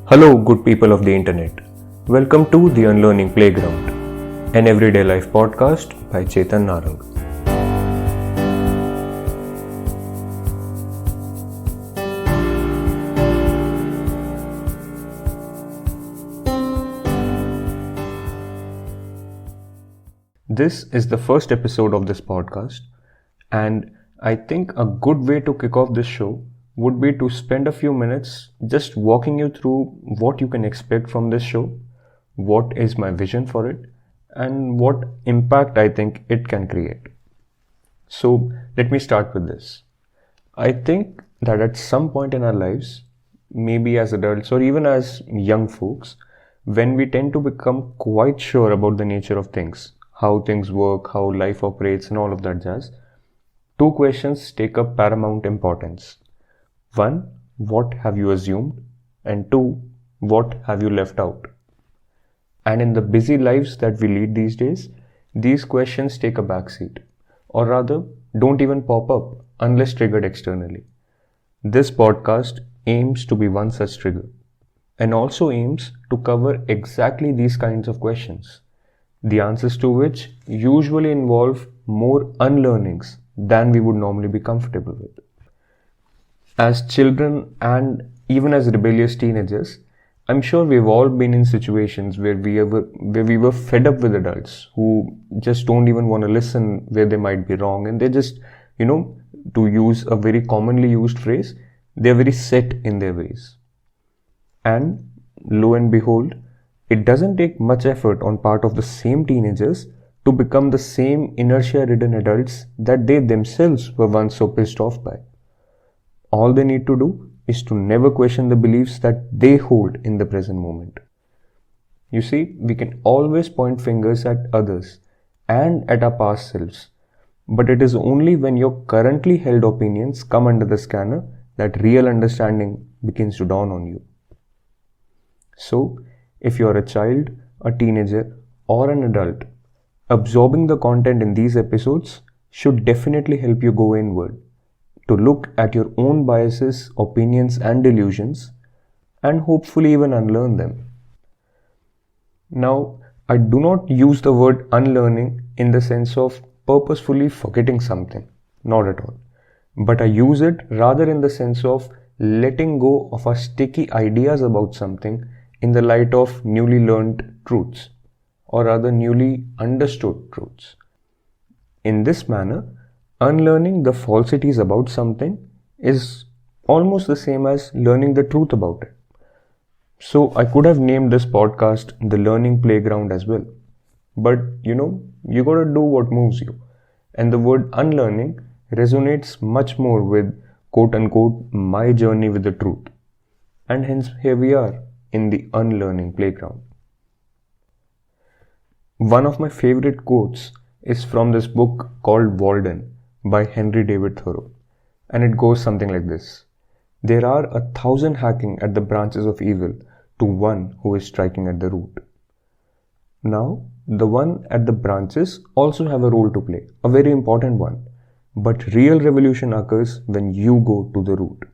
Hello, good people of the internet. Welcome to The Unlearning Playground, an everyday life podcast by Chetan Narang. This is the first episode of this podcast, and I think a good way to kick off this show would be to spend a few minutes just walking you through what you can expect from this show, what is my vision for it, and what impact I think it can create. So let me start with this. I think that at some point in our lives, maybe as adults or even as young folks, when we tend to become quite sure about the nature of things, how things work, how life operates, and all of that jazz, two questions take up paramount importance. One, what have you assumed? And two, what have you left out? And in the busy lives that we lead these days, these questions take a backseat, or rather, don't even pop up unless triggered externally. This podcast aims to be one such trigger, and also aims to cover exactly these kinds of questions, the answers to which usually involve more unlearnings than we would normally be comfortable with. As children and even as rebellious teenagers, I'm sure we've all been in situations where we were fed up with adults who just don't even want to listen where they might be wrong, and they just, to use a very commonly used phrase, they're very set in their ways. And lo and behold, it doesn't take much effort on part of the same teenagers to become the same inertia-ridden adults that they themselves were once so pissed off by. All they need to do is to never question the beliefs that they hold in the present moment. You see, we can always point fingers at others and at our past selves, but it is only when your currently held opinions come under the scanner that real understanding begins to dawn on you. So, if you are a child, a teenager, or an adult, absorbing the content in these episodes should definitely help you go inward, to look at your own biases, opinions, and delusions, and hopefully even unlearn them. Now, I do not use the word unlearning in the sense of purposefully forgetting something, not at all, but I use it rather in the sense of letting go of our sticky ideas about something in the light of newly learned truths, or rather newly understood truths. In this manner, unlearning the falsities about something is almost the same as learning the truth about it. So I could have named this podcast The Learning Playground as well. But you gotta do what moves you. And the word unlearning resonates much more with quote unquote my journey with the truth. And hence here we are in the unlearning playground. One of my favorite quotes is from this book called Walden by Henry David Thoreau, and it goes something like this: there are 1,000 hacking at the branches of evil to one who is striking at the root. Now, the one at the branches also have a role to play, a very important one, but real revolution occurs when you go to the root,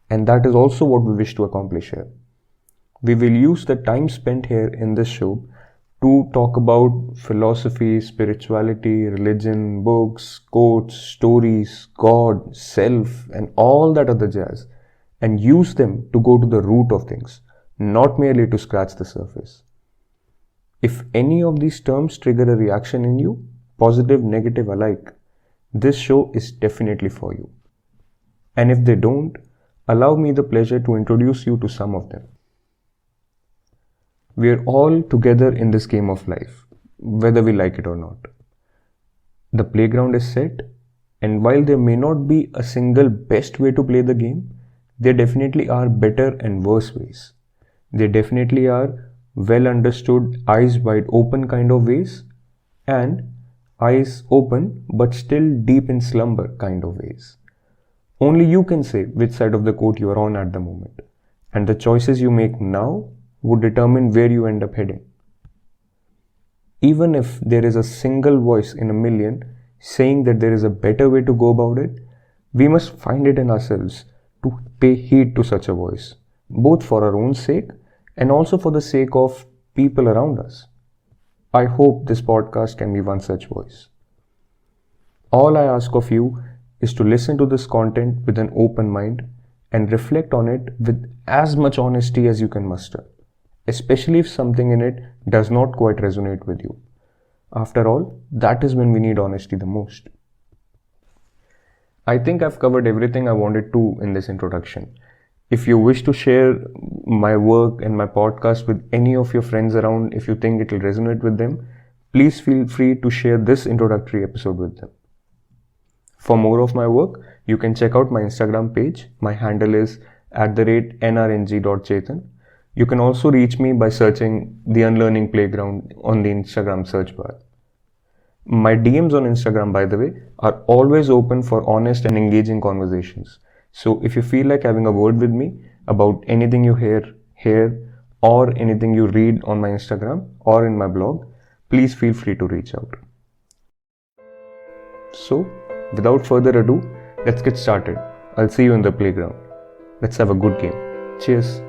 and that is also what we wish to accomplish here. We will use the time spent here in this show to talk about philosophy, spirituality, religion, books, quotes, stories, God, self, and all that other jazz, and use them to go to the root of things, not merely to scratch the surface. If any of these terms trigger a reaction in you, positive, negative alike, this show is definitely for you. And if they don't, allow me the pleasure to introduce you to some of them. We are all together in this game of life, whether we like it or not. The playground is set, and while there may not be a single best way to play the game, there definitely are better and worse ways. There definitely are well understood, eyes wide open kind of ways, and eyes open but still deep in slumber kind of ways. Only you can say which side of the court you are on at the moment, and the choices you make now would determine where you end up heading. Even if there is a single voice in a million saying that there is a better way to go about it, we must find it in ourselves to pay heed to such a voice, both for our own sake and also for the sake of people around us. I hope this podcast can be one such voice. All I ask of you is to listen to this content with an open mind and reflect on it with as much honesty as you can muster, especially if something in it does not quite resonate with you. After all, that is when we need honesty the most. I think I've covered everything I wanted to in this introduction. If you wish to share my work and my podcast with any of your friends around, if you think it will resonate with them, please feel free to share this introductory episode with them. For more of my work, you can check out my Instagram page. My handle is @nrng.chetan. You can also reach me by searching The Unlearning Playground on the Instagram search bar. My DMs on Instagram, by the way, are always open for honest and engaging conversations. So if you feel like having a word with me about anything you hear here or anything you read on my Instagram or in my blog, please feel free to reach out. So, without further ado, let's get started. I'll see you in the playground. Let's have a good game. Cheers.